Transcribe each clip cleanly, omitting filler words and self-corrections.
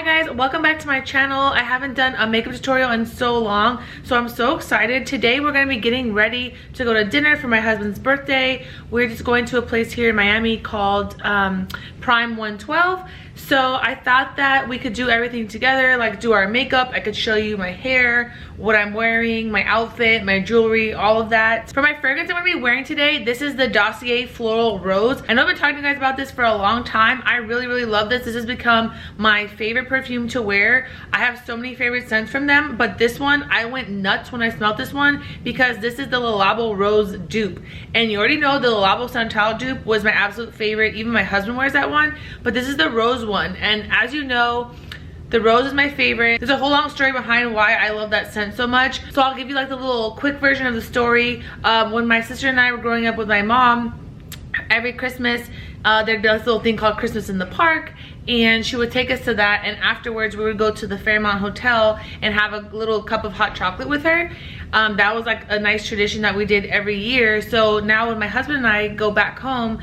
Hi guys, welcome back to my channel. I haven't done a makeup tutorial in so long, so I'm so excited. Today we're going to be getting ready to go to dinner for my husband's birthday. We're just going to a place here in Miami called Prime 112. So I thought that we could do everything together, like do our makeup. I could show you my hair, what I'm wearing, my outfit, my jewelry, all of that. For my fragrance I'm going to be wearing today, this is the Dossier Floral Rose. I know I've been talking to you guys about this for a long time. I really love this. This has become my favorite perfume to wear. I have so many favorite scents from them, but this one, I went nuts when I smelled this one because this is the Le Labo Rose dupe. And you already know the Le Labo Santal dupe was my absolute favorite. Even my husband wears that one, but this is the rose one. And as you know, the rose is my favorite. There's a whole long story behind why I love that scent so much. So I'll give you like the little quick version of the story. When my sister and I were growing up with my mom, every Christmas, there'd be this little thing called Christmas in the Park, and she would take us to that, and afterwards we would go to the Fairmont Hotel and have a little cup of hot chocolate with her. That was like a nice tradition that we did every year. So now when my husband and I go back home,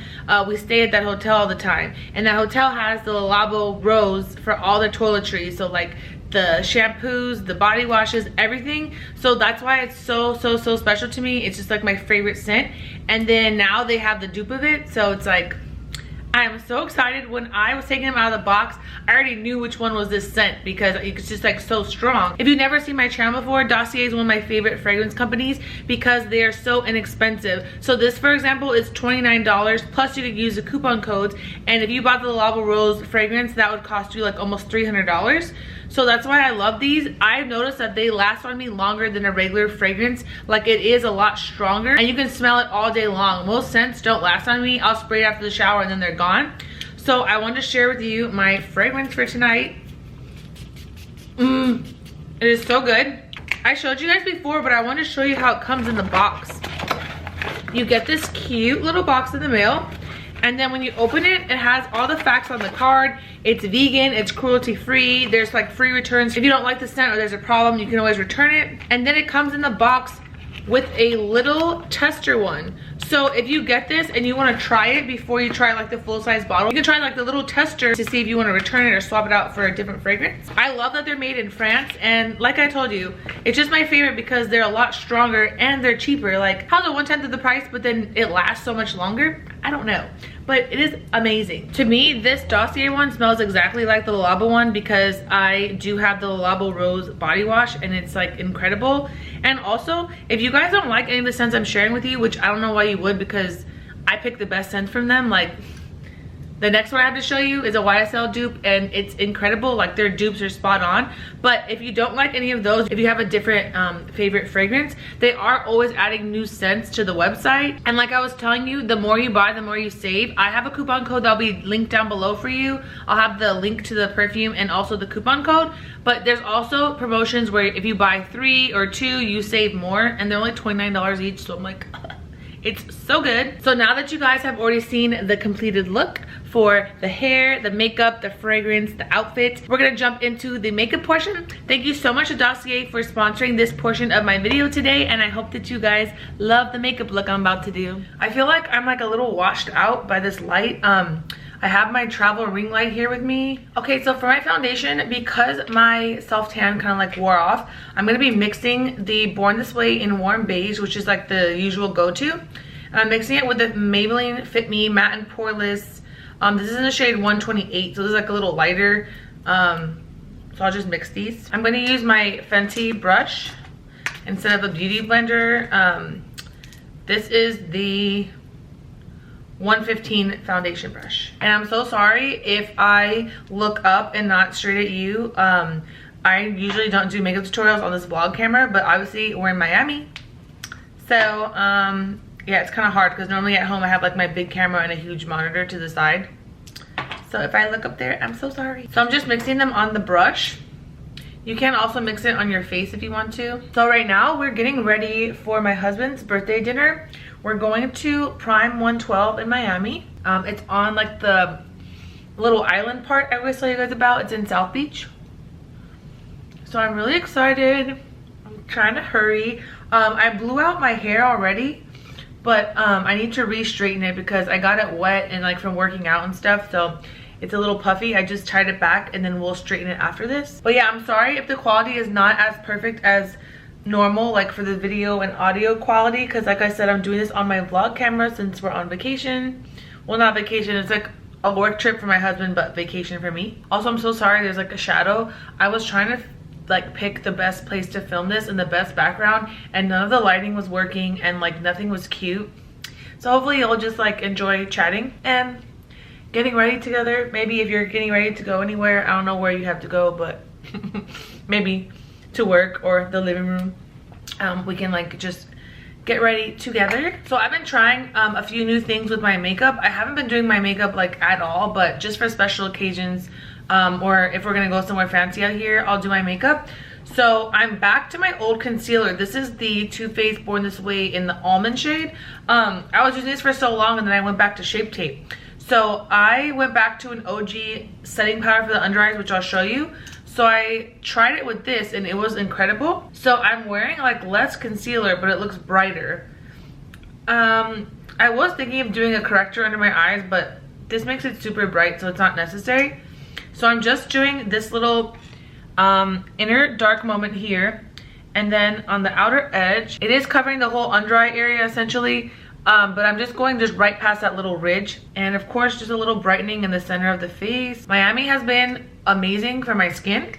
we stay at that hotel all the time, and that hotel has the Le Labo Rose for all their toiletries, so like the shampoos, the body washes, everything. So that's why it's so special to me. It's just like my favorite scent. And then now they have the dupe of it, so it's like I'm so excited. When I was taking them out of the box, I already knew which one was this scent because it's just like so strong. If you've never seen my channel before, Dossier is one of my favorite fragrance companies because they are so inexpensive. So this, for example, is $29, plus you could use the coupon codes, and if you bought the Le Labo Rose fragrance, that would cost you like almost $300. So that's why I love these. I've noticed that they last on me longer than a regular fragrance. Like, it is a lot stronger and you can smell it all day long. Most scents don't last on me. I'll spray it after the shower and then they're gone. So I wanted to share with you my fragrance for tonight. It is so good. I showed you guys before, but I want to show you how it comes in the box. You get this cute little box in the mail, and then when you open it, it has all the facts on the card. It's vegan, it's cruelty free, there's like free returns. If you don't like the scent or there's a problem, you can always return it. And then it comes in the box with a little tester one. So if you get this and you want to try it before you try like the full-size bottle, you can try like the little tester to see if you want to return it or swap it out for a different fragrance. I love that they're made in France, and like I told you, it's just my favorite because they're a lot stronger and they're cheaper. Like, how's it 1/10 of the price but then it lasts so much longer? I don't know, but it is amazing. To me, this Dossier one smells exactly like the Le Labo one because I do have the Le Labo Rose body wash and it's like incredible. And also, if you guys don't like any of the scents I'm sharing with you, which I don't know why you would because I picked the best scents from them, like the next one I have to show you is a YSL dupe and it's incredible. Like, their dupes are spot on. But if you don't like any of those, if you have a different favorite fragrance, they are always adding new scents to the website. And like I was telling you, the more you buy, the more you save. I have a coupon code that'll be linked down below for you. I'll have the link to the perfume and also the coupon code. But there's also promotions where if you buy 3 or 2, you save more, and they're only $29 each. So I'm like, it's so good. So now that you guys have already seen the completed look for the hair, the makeup, the fragrance, the outfit, we're gonna jump into the makeup portion. Thank you so much to Dossier for sponsoring this portion of my video today, and I hope that you guys love the makeup look I'm about to do. I feel like I'm like a little washed out by this light. I have my travel ring light here with me. Okay, so for my foundation, because my self-tan kind of like wore off, I'm gonna be mixing the Born This Way in Warm Beige, which is like the usual go-to. And I'm mixing it with the Maybelline Fit Me Matte and Poreless. This is in the shade 128, so this is like a little lighter. So I'll just mix these. I'm gonna use my Fenty brush instead of a beauty blender. This is the 115 foundation brush. And I'm so sorry if I look up and not straight at you. I usually don't do makeup tutorials on this vlog camera, but obviously we're in Miami. So yeah, it's kind of hard because normally at home I have like my big camera and a huge monitor to the side. So if I look up there, I'm so sorry. So I'm just mixing them on the brush. You can also mix it on your face if you want to. So right now we're getting ready for my husband's birthday dinner. We're going to Prime 112 in Miami. It's on like the little island part I always tell you guys about. It's in South Beach. So I'm really excited. I'm trying to hurry. I blew out my hair already, but I need to re-straighten it because I got it wet and like from working out and stuff. So it's a little puffy. I just tied it back and then we'll straighten it after this. But yeah, I'm sorry if the quality is not as perfect as normal, like for the video and audio quality, because like I said, I'm doing this on my vlog camera since we're on vacation. Well, not vacation, it's like a work trip for my husband, but vacation for me. Also, I'm so sorry there's like a shadow. I was trying to like pick the best place to film this and the best background, and none of the lighting was working and like nothing was cute. So hopefully you'll just like enjoy chatting and getting ready together. Maybe if you're getting ready to go anywhere, I don't know where you have to go, but maybe to work or the living room, we can like just get ready together. So I've been trying a few new things with my makeup. I haven't been doing my makeup like at all, but just for special occasions, or if we're gonna go somewhere fancy out here, I'll do my makeup. So I'm back to my old concealer. This is the Too Faced Born This Way in the almond shade. I was using this for so long and then I went back to Shape Tape. So I went back to an OG setting powder for the under eyes, which I'll show you. So I tried it with this and it was incredible. So I'm wearing like less concealer, but it looks brighter. I was thinking of doing a corrector under my eyes, but this makes it super bright, so it's not necessary. So I'm just doing this little inner dark moment here, and then on the outer edge, it is covering the whole under eye area essentially, but I'm just going right past that little ridge, and of course just a little brightening in the center of the face. Miami has been amazing for my skin.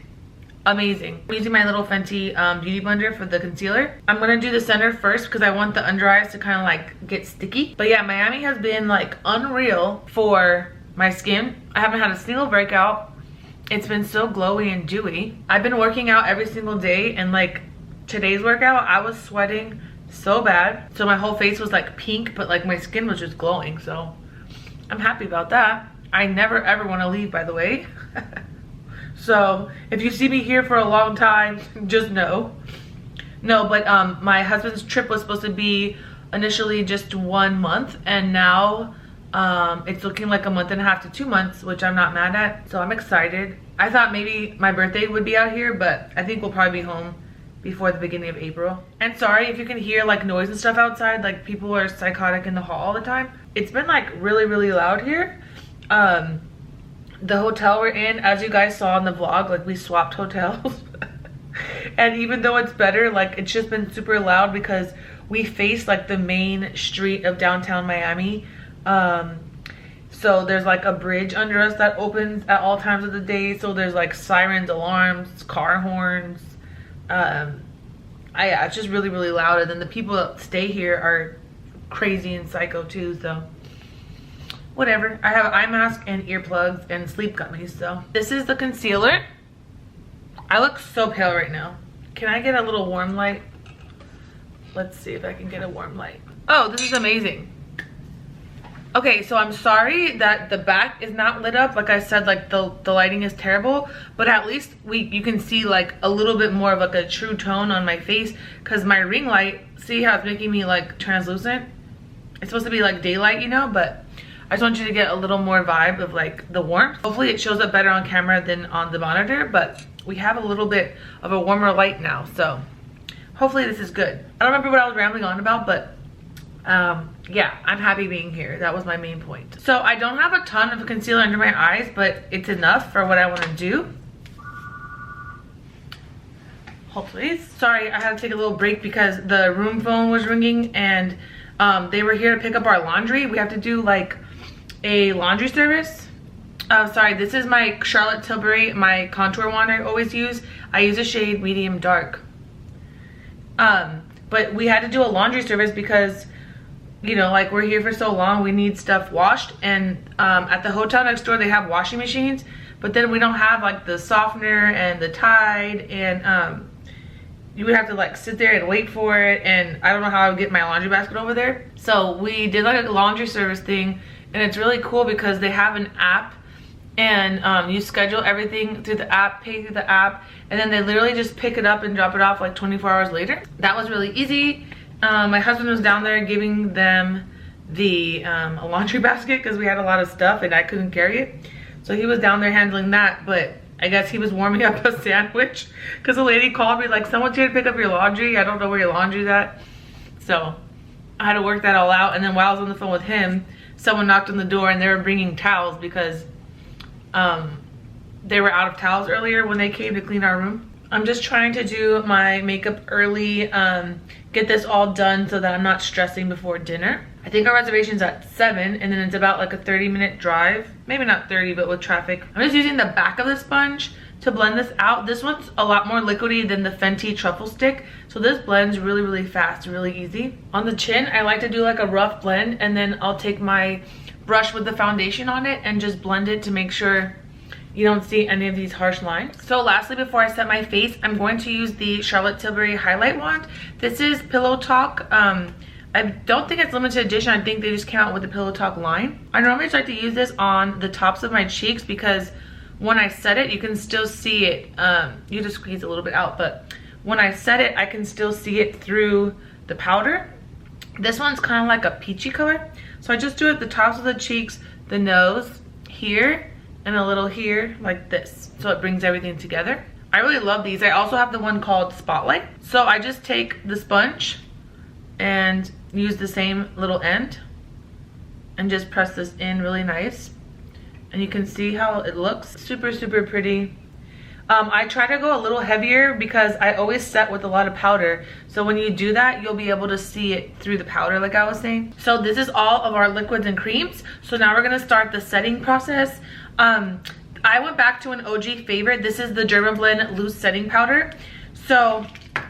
Amazing. I'm using my little Fenty beauty blender for the concealer. I'm gonna do the center first because I want the under eyes to kind of like get sticky. But yeah, Miami has been like unreal for my skin. I haven't had a single breakout. It's been so glowy and dewy. I've been working out every single day, and like today's workout, I was sweating so bad. So my whole face was like pink, but like my skin was just glowing. So I'm happy about that. I never ever want to leave, by the way. So if you see me here for a long time, just know. No, but my husband's trip was supposed to be initially just 1 month, and now it's looking like a month and a half to 2 months, which I'm not mad at. So I'm excited. I thought maybe my birthday would be out here, but I think we'll probably be home before the beginning of April. And sorry if you can hear like noise and stuff outside, like people are psychotic in the hall all the time. It's been like really, really loud here. The hotel we're in, as you guys saw in the vlog, like we swapped hotels. And even though it's better, like it's just been super loud because we face like the main street of downtown Miami. So there's like a bridge under us that opens at all times of the day. So there's like sirens, alarms, car horns. Yeah, it's just really, really loud. And then the people that stay here are crazy and psycho too, so whatever. I have an eye mask and earplugs and sleep gummies. So this is the concealer. I look so pale right now. Can I get a little warm light? Let's see if I can get a warm light. Oh, this is amazing. Okay, so I'm sorry that the back is not lit up. Like I said, like the lighting is terrible, but at least you can see like a little bit more of like a true tone on my face, because my ring light, see how it's making me like translucent? It's supposed to be like daylight, you know, but I just want you to get a little more vibe of like the warmth. Hopefully it shows up better on camera than on the monitor, but we have a little bit of a warmer light now, so hopefully this is good. I don't remember what I was rambling on about, but yeah, I'm happy being here. That was my main point. So I don't have a ton of concealer under my eyes, but it's enough for what I want to do. Hold please. Sorry, I had to take a little break because the room phone was ringing, and they were here to pick up our laundry. We have to do like a laundry service. Sorry, this is my Charlotte Tilbury, my contour wand I always use. I use a shade medium dark. But we had to do a laundry service because, you know, like we're here for so long, we need stuff washed. And at the hotel next door, they have washing machines, but then we don't have like the softener and the Tide, and you would have to like sit there and wait for it, and I don't know how I would get my laundry basket over there. So we did like a laundry service thing, and it's really cool because they have an app, and you schedule everything through the app, pay through the app, and then they literally just pick it up and drop it off like 24 hours later. That was really easy. My husband was down there giving them the a laundry basket because we had a lot of stuff and I couldn't carry it. So he was down there handling that, but I guess he was warming up a sandwich because the lady called me like, someone's here to pick up your laundry. I don't know where your laundry's at. So I had to work that all out. And then while I was on the phone with him, someone knocked on the door and they were bringing towels because they were out of towels earlier when they came to clean our room. I'm just trying to do my makeup early, get this all done so that I'm not stressing before dinner. I think our reservation's at 7, and then it's about like a 30-minute drive. Maybe not 30, but with traffic. I'm just using the back of the sponge to blend this out. This one's a lot more liquidy than the Fenty Truffle Stick, so this blends really, really fast, really easy. On the chin, I like to do like a rough blend, and then I'll take my brush with the foundation on it and just blend it to make sure you don't see any of these harsh lines. So lastly, before I set my face, I'm going to use the Charlotte Tilbury highlight wand. This is Pillow Talk. I don't think it's limited edition. I think they just came out with the Pillow Talk line. I normally just like to use this on the tops of my cheeks because when I set it, you can still see it. You just squeeze a little bit out, but when I set it, I can still see it through the powder. This one's kind of like a peachy color. So I just do it at the tops of the cheeks, the nose, here, and a little here, like this. So it brings everything together. I really love these. I also have the one called Spotlight. So I just take the sponge and use the same little end and just press this in really nice. And you can see how it looks. Super, super pretty. I try to go a little heavier because I always set with a lot of powder. So when you do that, you'll be able to see it through the powder like I was saying. So this is all of our liquids and creams. So now we're gonna start the setting process. I went back to an OG favorite. This is the German Blend Loose Setting Powder. So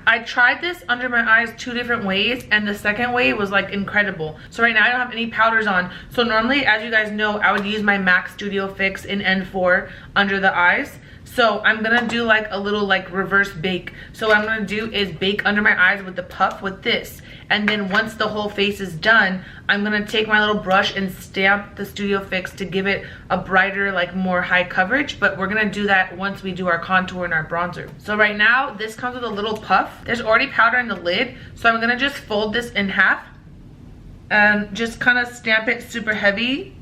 I tried this under my eyes 2 different ways, and the second way was like incredible. So right now I don't have any powders on. So normally, as you guys know, I would use my MAC Studio Fix in N4 under the eyes. So I'm gonna do like a little like reverse bake. So what I'm gonna do is bake under my eyes with the puff with this. And then once the whole face is done, I'm gonna take my little brush and stamp the Studio Fix to give it a brighter, like more high coverage. But we're gonna do that once we do our contour and our bronzer. So right now, this comes with a little puff. There's already powder in the lid. So I'm gonna just fold this in half and just kind of stamp it super heavy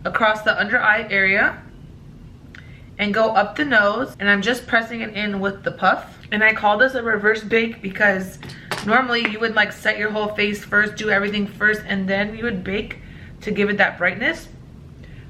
across the under eye area and go up the nose, and I'm just pressing it in with the puff. And I call this a reverse bake because normally you would like set your whole face first, do everything first, and then you would bake to give it that brightness.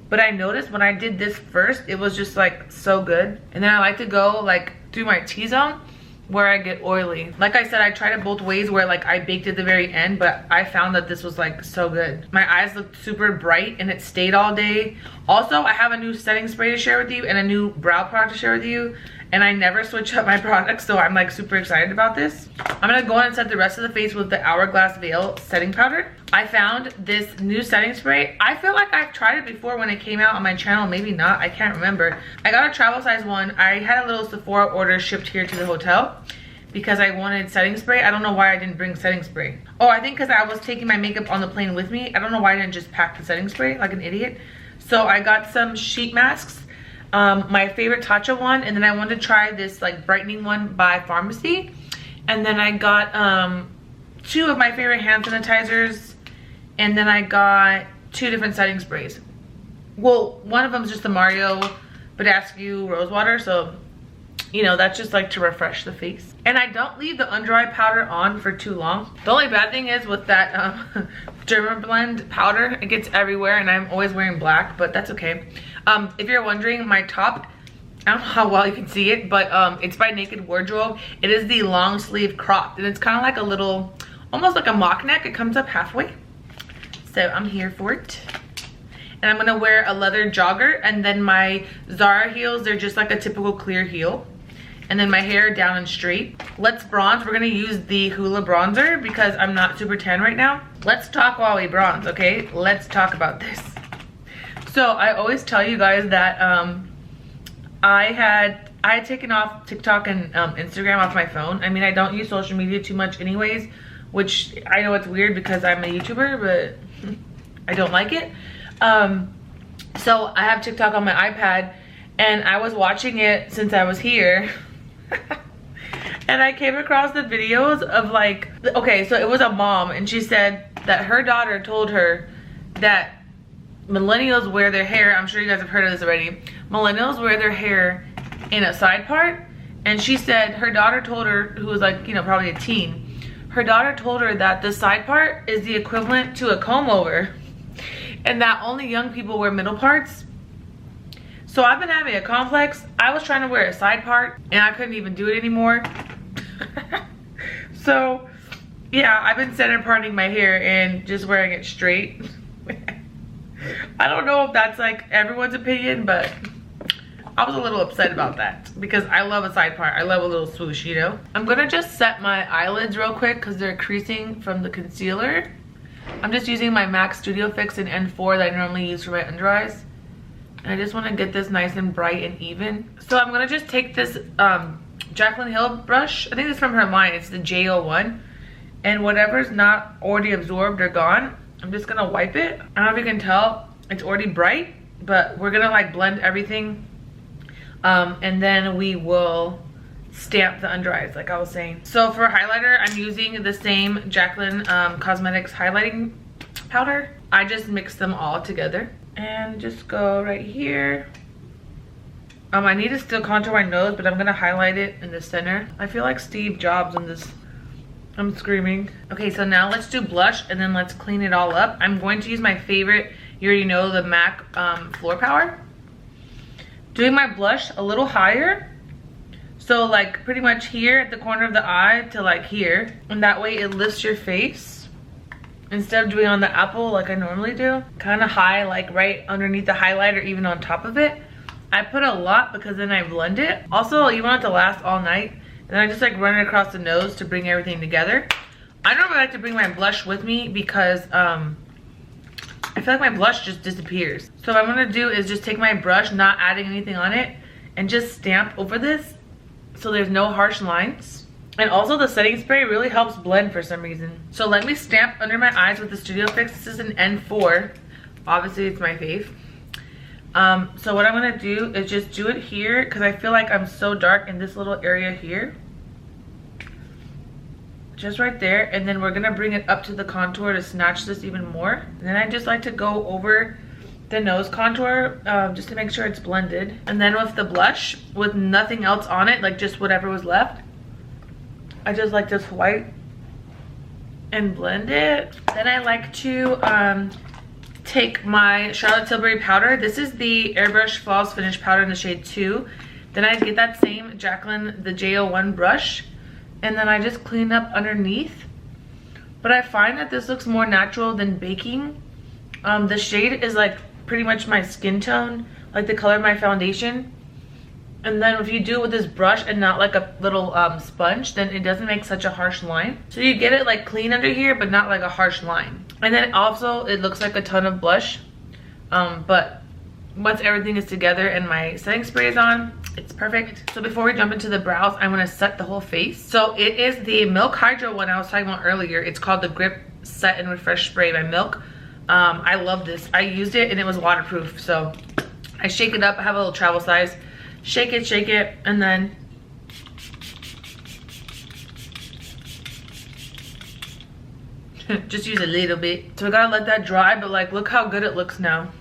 But I noticed when I did this first, it was just like so good. And then I like to go like through my T-zone where I get oily. Like I said, I tried it both ways where like I baked at the very end, but I found that this was like so good. My eyes looked super bright and it stayed all day. Also, I have a new setting spray to share with you and a new brow product to share with you. And I never switch up my products, so I'm like super excited about this. I'm gonna go on and set the rest of the face with the Hourglass Veil setting powder. I found this new setting spray. I feel like I've tried it before when it came out on my channel, maybe not, I can't remember. I got a travel size one. I had a little Sephora order shipped here to the hotel because I wanted setting spray. I don't know why I didn't bring setting spray. Oh, I think because I was taking my makeup on the plane with me. I don't know why I didn't just pack the setting spray like an idiot. So I got some sheet masks. My favorite Tatcha one, and then I wanted to try this like brightening one by Pharmacy, and then I got 2 of my favorite hand sanitizers, and then I got 2 different setting sprays. Well, one of them is just the Mario Badescu Rose Water, so you know that's just like to refresh the face. And I don't leave the under eye powder on for too long. The only bad thing is with that German Blend powder, it gets everywhere, and I'm always wearing black, but that's okay. If you're wondering, my top, I don't know how well you can see it, but it's by Naked Wardrobe. It is the long sleeve cropped, and it's kind of like a little, almost like a mock neck. It comes up halfway. So I'm here for it. And I'm gonna wear a leather jogger, and then my Zara heels, they're just like a typical clear heel. And then my hair down and straight. Let's bronze. We're gonna use the Hoola bronzer because I'm not super tan right now. Let's talk while we bronze, okay? Let's talk about this. So I always tell you guys that I had taken off TikTok and Instagram off my phone. I mean, I don't use social media too much anyways, which I know it's weird because I'm a YouTuber, but I don't like it. So I have TikTok on my iPad, and I was watching it since I was here. And I came across the videos of like, okay, so it was a mom, and she said that her daughter told her that millennials wear their hair, I'm sure you guys have heard of this already, millennials wear their hair in a side part. And she said her daughter told her, who was like, you know, probably a teen, her daughter told her that the side part is the equivalent to a comb over, and that only young people wear middle parts. So I've been having a complex. I was trying to wear a side part and I couldn't even do it anymore. So yeah, I've been center parting my hair and just wearing it straight. I don't know if that's like everyone's opinion, but I was a little upset about that because I love a side part. I love a little swoosh, you know? I'm gonna just set my eyelids real quick because they're creasing from the concealer. I'm just using my MAC Studio Fix in N4 that I normally use for my under eyes. And I just want to get this nice and bright and even. So I'm gonna just take this Jaclyn Hill brush. I think it's from her line. It's the J01. And whatever's not already absorbed or gone, I'm just gonna wipe it. I don't know if you can tell, it's already bright, but we're gonna like blend everything. And then we will stamp the under eyes like I was saying. So for highlighter, I'm using the same Jaclyn Cosmetics highlighting powder. I just mix them all together and just go right here. I need to still contour my nose, but I'm gonna highlight it in the center. I feel like Steve Jobs in this. I'm screaming. Okay, so now let's do blush and then let's clean it all up. I'm going to use my favorite, you already know, the MAC Floor Power. Doing my blush a little higher. So like pretty much here at the corner of the eye to like here. And that way it lifts your face. Instead of doing on the apple like I normally do. Kind of high, like right underneath the highlighter, even on top of it. I put a lot because then I blend it. Also, you want it to last all night. And then I just like run it across the nose to bring everything together. I normally like to bring my blush with me because I feel like my blush just disappears. So what I'm gonna do is just take my brush, not adding anything on it, and just stamp over this so there's no harsh lines. And also the setting spray really helps blend for some reason. So let me stamp under my eyes with the Studio Fix. This is an N4. Obviously it's my fave. So what I'm gonna do is just do it here because I feel like I'm so dark in this little area here. Just right there, and then we're gonna bring it up to the contour to snatch this even more. And then I just like to go over the nose contour just to make sure it's blended. And then with the blush, with nothing else on it, like just whatever was left, I just like this white and blend it. Then I like to take my Charlotte Tilbury powder. This is the Airbrush Flawless Finish powder in the shade 2. Then I get that same Jaclyn, the J01 brush, and then I just clean up underneath. But I find that this looks more natural than baking. The shade is like pretty much my skin tone, like the color of my foundation. And then if you do it with this brush and not like a little sponge, then it doesn't make such a harsh line. So you get it like clean under here, but not like a harsh line. And then also it looks like a ton of blush. But once everything is together and my setting spray is on, it's perfect. So before we jump into the brows, I'm gonna set the whole face. So it is the Milk Hydro one I was talking about earlier. It's called the Grip Set and Refresh Spray by Milk. I love this. I used it and it was waterproof. So I shake it up. I have a little travel size. Shake it, and then just use a little bit. So we gotta let that dry, but like look how good it looks now.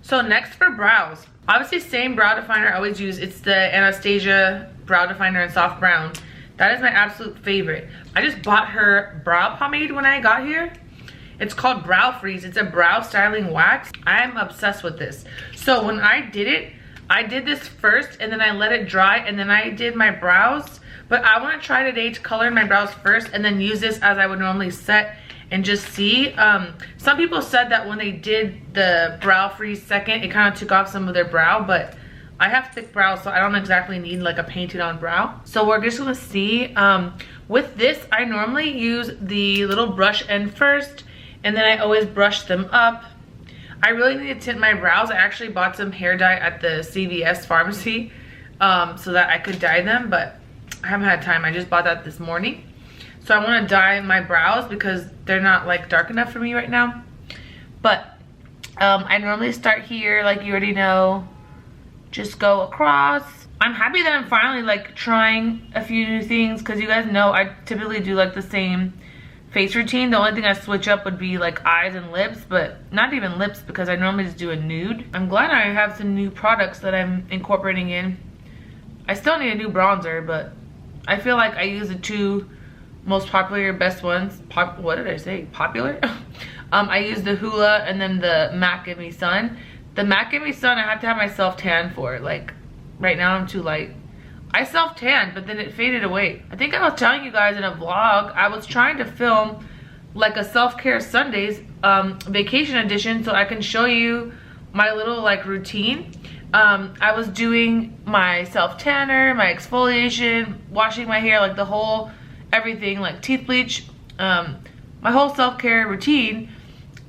So next for brows, obviously same brow definer I always use. It's the Anastasia brow definer in soft brown. That is my absolute favorite. I just bought her brow pomade when I got here. It's called Brow Freeze. It's a brow styling wax. I'm obsessed with this. So when I did it, I did this first and then I let it dry and then I did my brows. But I want to try today to color in my brows first and then use this as I would normally set and just see. Some people said that when they did the Brow Freeze second, it kind of took off some of their brow, but I have thick brows, so I don't exactly need like a painted on brow. So we're just gonna see. With this, I normally use the little brush end first, and then I always brush them up. I really need to tint my brows. I actually bought some hair dye at the CVS pharmacy so that I could dye them, but I haven't had time. I just bought that this morning. So I want to dye my brows because they're not like dark enough for me right now. But I normally start here, like you already know. Just go across. I'm happy that I'm finally like trying a few new things because you guys know I typically do like the same face routine. The only thing I switch up would be like eyes and lips, but not even lips because I normally just do a nude. I'm glad I have some new products that I'm incorporating in. I still need a new bronzer, but I feel like I use the two most popular, best ones. What did I say? Popular? I use the Hoola and then the MAC Give Me Sun. The MAC gave me sun. I have to have myself tan for it. Like, right now I'm too light. I self-tanned, but then it faded away. I think I was telling you guys in a vlog, I was trying to film like a self-care Sundays vacation edition so I can show you my little like routine. I was doing my self-tanner, my exfoliation, washing my hair, like the whole everything, like teeth bleach, my whole self-care routine.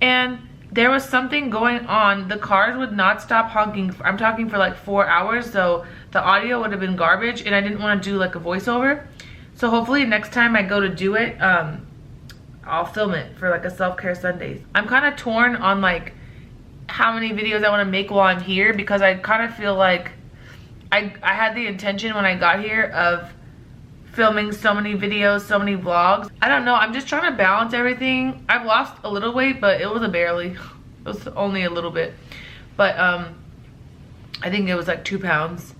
And there was something going on. The cars would not stop honking. I'm talking for like 4 hours, so the audio would have been garbage, and I didn't want to do like a voiceover. So hopefully next time I go to do it, I'll film it for like a self-care Sundays. I'm kind of torn on like how many videos I want to make while I'm here, because I kind of feel like I had the intention when I got here of filming so many videos, so many vlogs. I don't know, I'm just trying to balance everything. I've lost a little weight, but it was a barely. It was only a little bit. But I think it was like 2 pounds.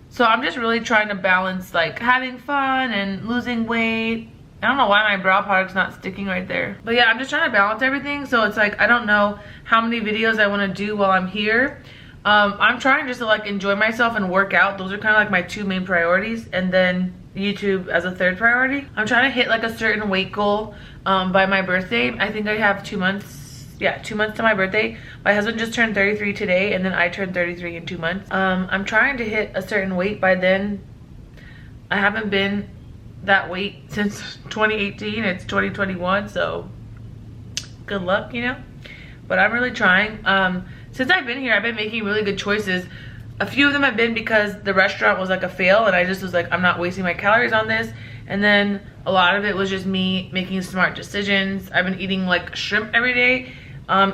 So I'm just really trying to balance like having fun and losing weight. I don't know why my brow product's not sticking right there. But yeah, I'm just trying to balance everything. So it's like, I don't know how many videos I want to do while I'm here. I'm trying just to like enjoy myself and work out. Those are kind of like my 2 main priorities. And then YouTube as a 3rd priority. I'm trying to hit like a certain weight goal by my birthday. I think I have 2 months. Yeah, 2 months to my birthday. My husband just turned 33 today, and then I turned 33 in 2 months. I'm trying to hit a certain weight by then. I haven't been that weight since 2018. It's 2021, so good luck, you know. But I'm really trying. Since I've been here, I've been making really good choices. A few of them have been because the restaurant was like a fail, and I just was like, I'm not wasting my calories on this. And then a lot of it was just me making smart decisions. I've been eating like shrimp every day.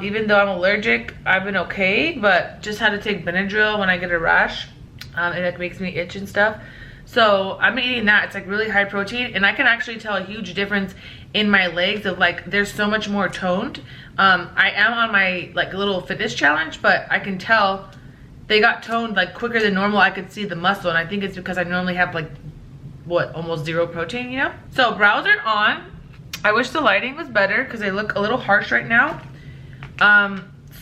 Even though I'm allergic, I've been okay, but just had to take Benadryl when I get a rash. It like makes me itch and stuff. So I've been eating that. It's like really high protein, and I can actually tell a huge difference in my legs of like, they're so much more toned. I am on my like little fitness challenge, but I can tell they got toned like quicker than normal. I could see the muscle, and I think it's because I normally have like, what, almost 0 protein, you know? So brows are on. I wish the lighting was better because they look a little harsh right now.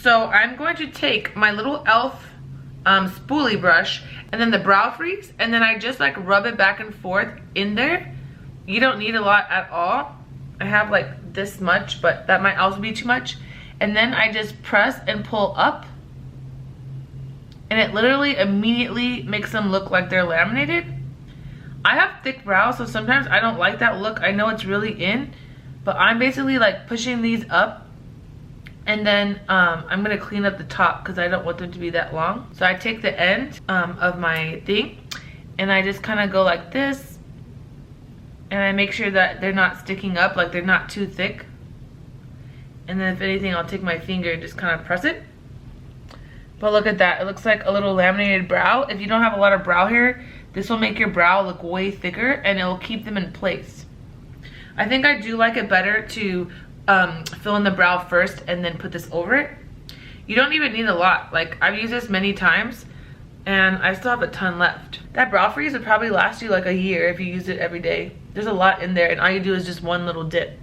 So I'm going to take my little e.l.f. Spoolie brush and then the brow freeze, and then I just like rub it back and forth in there. You don't need a lot at all. I have like this much, but that might also be too much. And then I just press and pull up, and it literally immediately makes them look like they're laminated. I have thick brows, so sometimes I don't like that look. I know it's really in, but I'm basically like pushing these up. And then I'm gonna clean up the top because I don't want them to be that long. So I take the end of my thing, and I just kind of go like this, and I make sure that they're not sticking up, like they're not too thick. And then if anything, I'll take my finger and just kind of press it. But look at that, it looks like a little laminated brow. If you don't have a lot of brow hair, this will make your brow look way thicker, and it will keep them in place. I think I do like it better to fill in the brow first and then put this over it. You don't even need a lot. Like, I've used this many times and I still have a ton left. That brow freeze would probably last you like a year if you use it every day. There's a lot in there, and all you do is just one little dip.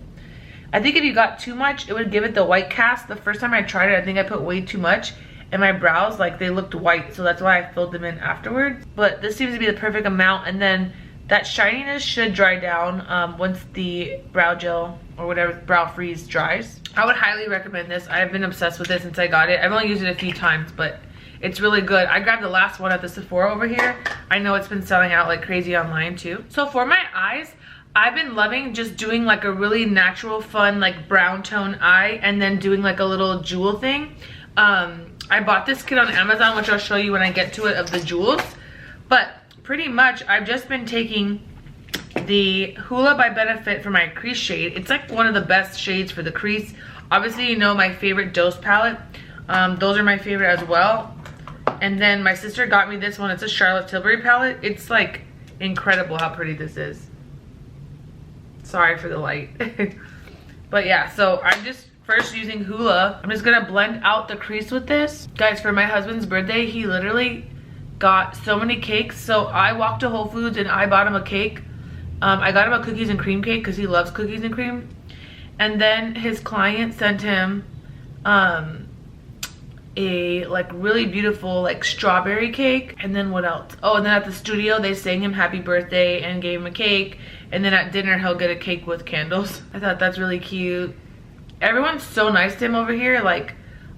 I think if you got too much, it would give it the white cast. The first time I tried it, I think I put way too much, and my brows, like, they looked white, so that's why I filled them in afterwards. But this seems to be the perfect amount, and then that shininess should dry down once the brow gel or whatever brow freeze dries. I would highly recommend this. I've been obsessed with it since I got it. I've only used it a few times, but it's really good. I grabbed the last one at the Sephora over here. I know it's been selling out like crazy online too. So for my eyes, I've been loving just doing like a really natural, fun, like brown tone eye, and then doing like a little jewel thing. I bought this kit on Amazon, which I'll show you when I get to it, of the jewels. But pretty much I've just been taking the Hoola by Benefit for my crease shade. It's like one of the best shades for the crease. Obviously, you know my favorite Dose palette. Those are my favorite as well. And then my sister got me this one. It's a Charlotte Tilbury palette. It's like incredible how pretty this is. Sorry for the light. But yeah, so I'm just first using Hoola. I'm just gonna blend out the crease with this. Guys, for my husband's birthday, he literally got so many cakes. So I walked to Whole Foods and I bought him a cake. I got him a cookies and cream cake because he loves cookies and cream. And then his client sent him a like really beautiful like strawberry cake. And then what else? Oh, and then at the studio they sang him happy birthday and gave him a cake. And then at dinner he'll get a cake with candles. I thought that's really cute. Everyone's so nice to him over here. Like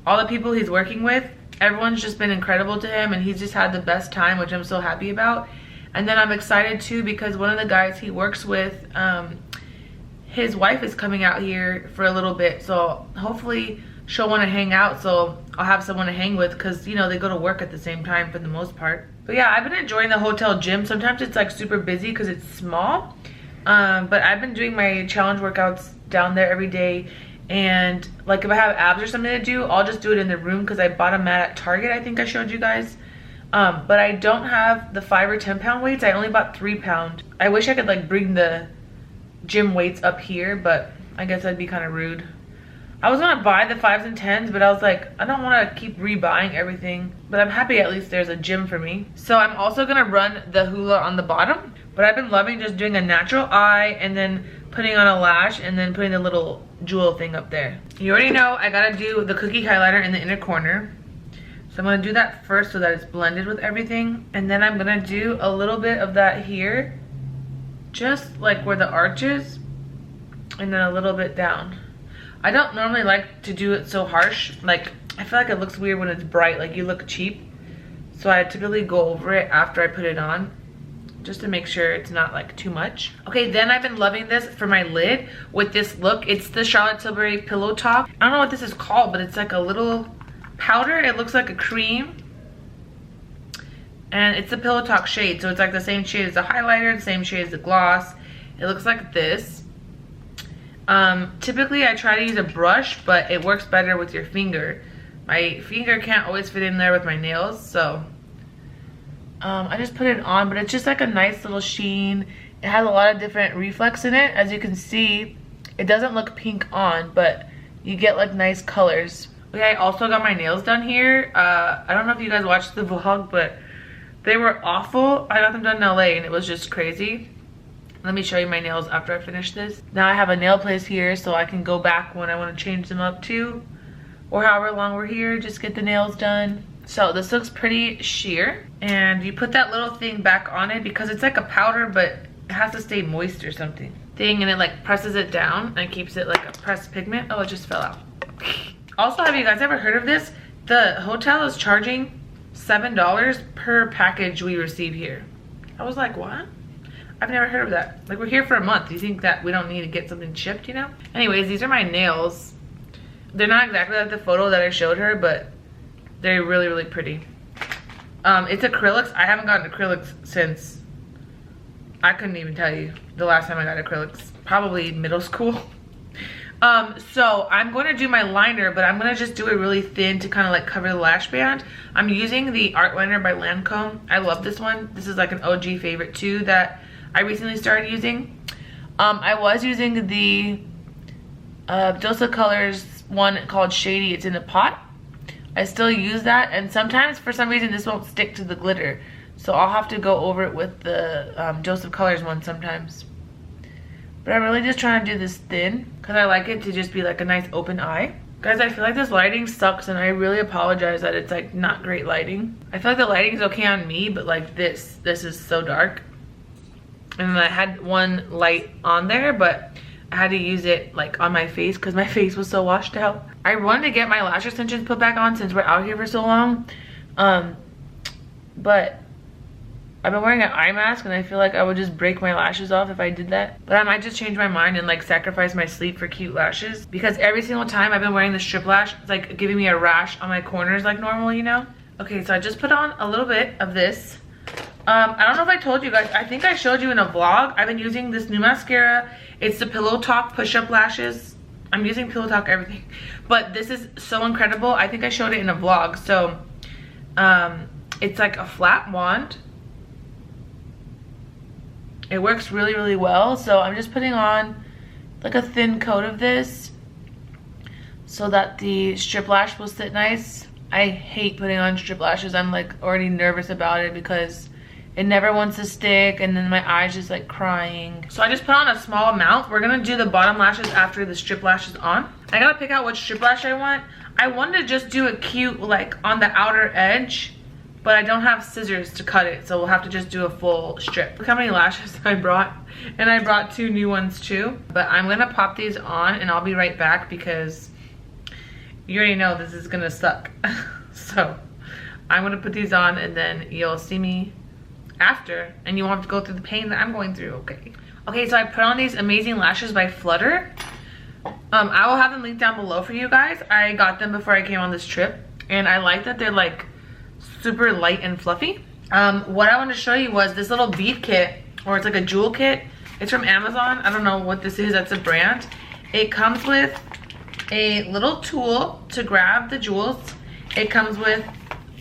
all the people he's working with, everyone's just been incredible to him, and he's just had the best time, which I'm so happy about. And then I'm excited too because one of the guys he works with, his wife is coming out here for a little bit, so hopefully she'll want to hang out, so I'll have someone to hang with, because you know they go to work at the same time for the most part. But yeah, I've been enjoying the hotel gym. Sometimes it's like super busy because it's small, but I've been doing my challenge workouts down there every day. And like if I have abs or something to do, I'll just do it in the room because I bought a mat at Target. I think I showed you guys. But I don't have the 5 or 10 pound weights. I only bought 3 pound. I wish I could like bring the gym weights up here, but I guess that'd be kind of rude. I was gonna buy the 5s and 10s, but I was like, I don't want to keep rebuying everything. But I'm happy at least there's a gym for me. So I'm also gonna run the hula on the bottom. But I've been loving just doing a natural eye and then putting on a lash and then putting the little jewel thing up there. You already know I gotta do the cookie highlighter in the inner corner. So I'm gonna do that first so that it's blended with everything. And then I'm gonna do a little bit of that here, just like where the arch is, and then a little bit down. I don't normally like to do it so harsh. Like, I feel like it looks weird when it's bright, like you look cheap. So I typically go over it after I put it on, just to make sure it's not like too much. Okay, then I've been loving this for my lid with this look. It's the Charlotte Tilbury Pillow Talk. I don't know what this is called, but it's like a little powder. It looks like a cream. And it's the Pillow Talk shade, so it's like the same shade as the highlighter, the same shade as the gloss. It looks like this. Typically I try to use a brush, but it works better with your finger. My finger can't always fit in there with my nails, so I just put it on, but it's just like a nice little sheen. It has a lot of different reflex in it. As you can see, it doesn't look pink on, but you get like nice colors. Okay, I also got my nails done here. I don't know if you guys watched the vlog, but they were awful. I got them done in LA and it was just crazy. Let me show you my nails after I finish this. Now I have a nail place here so I can go back when I want to change them up too. Or however long we're here, just get the nails done. So this looks pretty sheer. And you put that little thing back on it because it's like a powder, but it has to stay moist or something. And it like presses it down and keeps it like a pressed pigment. Oh, it just fell out. Also, have you guys ever heard of this? The hotel is charging $7 per package we receive here. I was like, what? I've never heard of that. Like, we're here for a month. Do you think that we don't need to get something shipped, you know? Anyways, these are my nails. They're not exactly like the photo that I showed her, but they're really, really pretty. It's acrylics. I haven't gotten acrylics since, I couldn't even tell you the last time I got acrylics. Probably middle school. So I'm going to do my liner, but I'm going to just do it really thin to kind of like cover the lash band. I'm using the Art Liner by Lancome. I love this one. This is like an OG favorite too that I recently started using. I was using the Dossier Colors one called Shady. It's in a pot. I still use that, and sometimes for some reason this won't stick to the glitter. So I'll have to go over it with the Joseph Colors one sometimes. But I'm really just trying to do this thin because I like it to just be like a nice open eye. Guys, I feel like this lighting sucks and I really apologize that it's like not great lighting. I feel like the lighting is okay on me, but like this is so dark. And then I had one light on there, but I had to use it like on my face because my face was so washed out. I wanted to get my lash extensions put back on since we're out here for so long. But I've been wearing an eye mask and I feel like I would just break my lashes off if I did that. But I might just change my mind and like sacrifice my sleep for cute lashes. Because every single time I've been wearing the strip lash, it's like giving me a rash on my corners like normal, you know? Okay, so I just put on a little bit of this. I don't know if I told you guys, I think I showed you in a vlog. I've been using this new mascara. It's the Pillow Talk Push-Up Lashes. I'm using Pillow Talk everything. But this is so incredible. I think I showed it in a vlog. So, it's like a flat wand. It works really, really well. So I'm just putting on like a thin coat of this so that the strip lash will sit nice. I hate putting on strip lashes. I'm like already nervous about it because it never wants to stick and then my eyes just like crying. So I just put on a small amount. We're gonna do the bottom lashes after the strip lash is on. I gotta pick out which strip lash I want. I wanted to just do it cute like on the outer edge, but I don't have scissors to cut it, so we'll have to just do a full strip. Look how many lashes I brought, and I brought 2 new ones too. But I'm gonna pop these on and I'll be right back because you already know this is gonna suck. So I'm gonna put these on and then you'll see me after and you won't have to go through the pain that I'm going through, okay? Okay, so I put on these amazing lashes by Flutter. I will have them linked down below for you guys. I got them before I came on this trip and I like that they're like super light and fluffy. What I wanted to show you was this little bead kit, or it's like a jewel kit. It's from Amazon. I don't know what this is, that's a brand. It comes with a little tool to grab the jewels. It comes with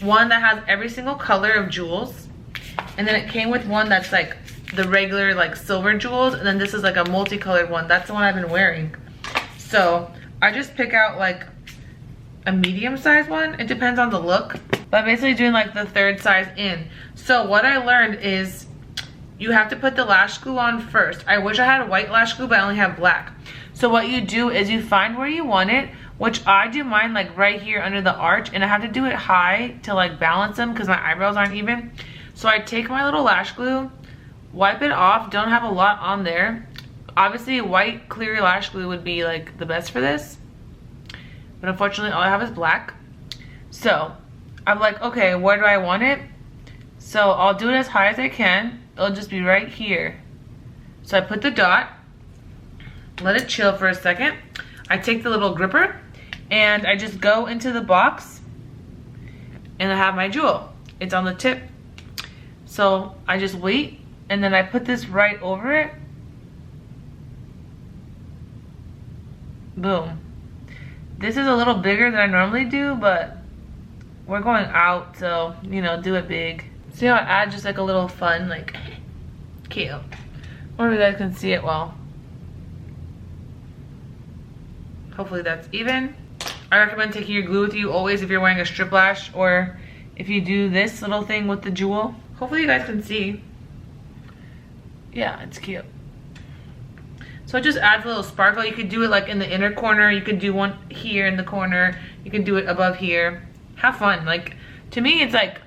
one that has every single color of jewels, and then it came with one that's like the regular like silver jewels, and then this is like a multicolored one. That's the one I've been wearing. So I just pick out like a medium size one. It depends on the look, but I'm basically doing like the 3rd size in. So what I learned is you have to put the lash glue on first. I wish I had white lash glue, but I only have black. So what you do is you find where you want it, which I do mine like right here under the arch, and I have to do it high to like balance them because my eyebrows aren't even. So I take my little lash glue, wipe it off, don't have a lot on there. Obviously white clear lash glue would be like the best for this, but unfortunately all I have is black. So I'm like, okay, where do I want it? So I'll do it as high as I can. It'll just be right here. So I put the dot, let it chill for a second. I take the little gripper and I just go into the box and I have my jewel. It's on the tip. So I just wait and then I put this right over it. Boom. This is a little bigger than I normally do, but we're going out, so, you know, do it big. See how I add just like a little fun, like, cute. I wonder if you guys can see it well. Hopefully that's even. I recommend taking your glue with you always if you're wearing a strip lash, or if you do this little thing with the jewel. Hopefully you guys can see. Yeah, it's cute. So it just adds a little sparkle. You could do it like in the inner corner. You could do one here in the corner. You can do it above here. Have fun. Like, to me, it's like,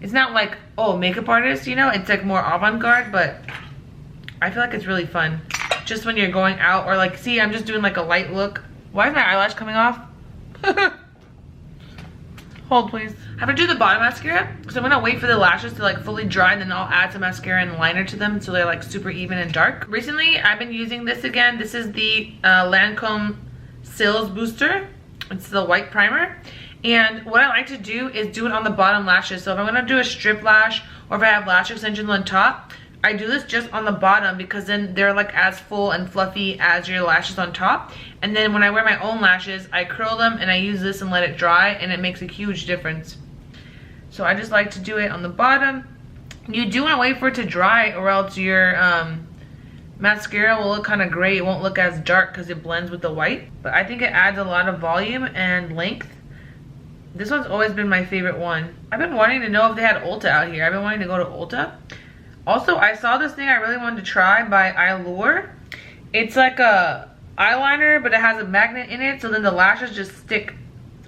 it's not like, oh, makeup artist, you know? It's like more avant-garde, but I feel like it's really fun. Just when you're going out, or like, see, I'm just doing like a light look. Why is my eyelash coming off? Hold, please. I have to do the bottom mascara, so I'm gonna wait for the lashes to like fully dry, and then I'll add some mascara and liner to them so they're like super even and dark. Recently, I've been using this again. This is the Lancome Sills Booster. It's the white primer. And what I like to do is do it on the bottom lashes. So if I'm gonna do a strip lash, or if I have lash extensions on top, I do this just on the bottom because then they're like as full and fluffy as your lashes on top. And then when I wear my own lashes, I curl them and I use this and let it dry, and it makes a huge difference. So I just like to do it on the bottom. You do want to wait for it to dry, or else your mascara will look kind of gray. It won't look as dark because it blends with the white. But I think it adds a lot of volume and length. This one's always been my favorite one. I've been wanting to know if they had Ulta out here. I've been wanting to go to Ulta. Also, I saw this thing I really wanted to try by Allure. It's like a eyeliner, but it has a magnet in it, so then the lashes just stick.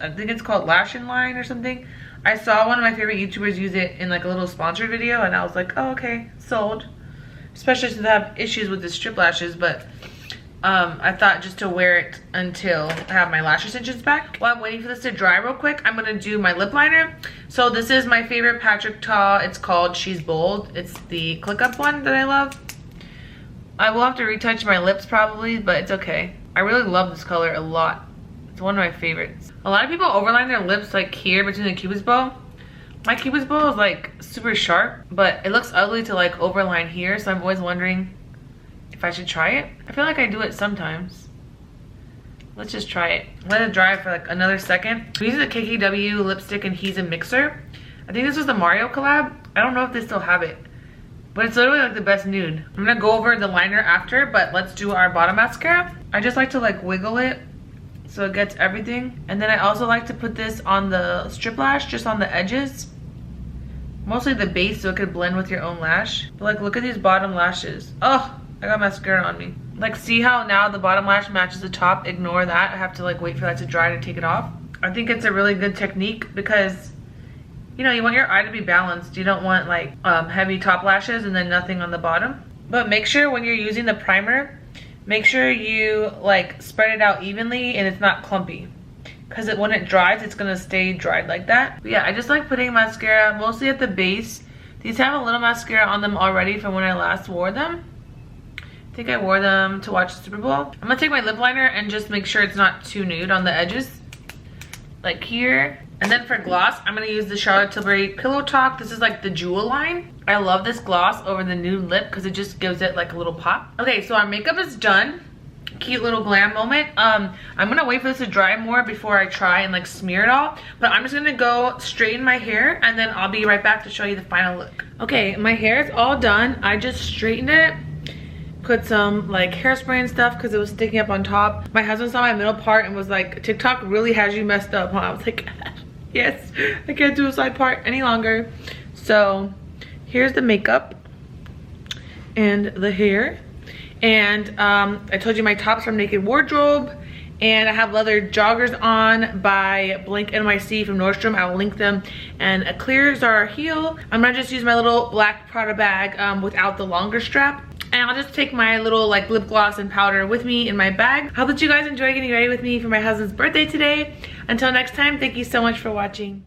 I think it's called Lash in Line or something. I saw one of my favorite YouTubers use it in like a little sponsored video, and I was like, oh, okay, sold. Especially since I have issues with the strip lashes, but I thought just to wear it until I have my lash extensions back. While I'm waiting for this to dry real quick, I'm gonna do my lip liner. So this is my favorite Patrick Ta. It's called She's Bold. It's the click up one that I love. I will have to retouch my lips probably, but it's okay. I really love this color a lot. It's one of my favorites. A lot of people overline their lips like here between the cupid's bow. My cupid's bow is like super sharp, but it looks ugly to like overline here, so I'm always wondering if I should try it. I feel like I do it sometimes. Let's just try it. Let it dry for like another second. I'm using the KKW lipstick and He's a Mixer. I think this was the Mario collab. I don't know if they still have it, but it's literally like the best nude. I'm gonna go over the liner after, but let's do our bottom mascara. I just like to like wiggle it so it gets everything. And then I also like to put this on the strip lash, just on the edges. Mostly the base so it could blend with your own lash. But like, look at these bottom lashes. Oh, I got mascara on me. Like, see how now the bottom lash matches the top? Ignore that. I have to like wait for that to dry to take it off. I think it's a really good technique because, you know, you want your eye to be balanced. You don't want like heavy top lashes and then nothing on the bottom. But make sure when you're using the primer, make sure you like spread it out evenly and it's not clumpy. Because when it dries, it's gonna stay dried like that. But yeah, I just like putting mascara mostly at the base. These have a little mascara on them already from when I last wore them. I think I wore them to watch the Super Bowl. I'm gonna take my lip liner and just make sure it's not too nude on the edges. Like here. And then for gloss, I'm gonna use the Charlotte Tilbury Pillow Talk. This is like the Jewel line. I love this gloss over the nude lip because it just gives it like a little pop. Okay, so our makeup is done. Cute little glam moment. I'm gonna wait for this to dry more before I try and like smear it all. But I'm just gonna go straighten my hair and then I'll be right back to show you the final look. Okay, my hair is all done. I just straightened it. Put some like hairspray and stuff because it was sticking up on top. My husband saw my middle part and was like, TikTok really has you messed up, huh? I was like, yes, I can't do a side part any longer. So here's the makeup and the hair. And I told you my top's from Naked Wardrobe. And I have leather joggers on by Blink NYC from Nordstrom. I'll link them. And a clear Zara heel. I'm gonna just use my little black Prada bag without the longer strap. And I'll just take my little like lip gloss and powder with me in my bag. I hope that you guys enjoy getting ready with me for my husband's birthday today. Until next time, thank you so much for watching.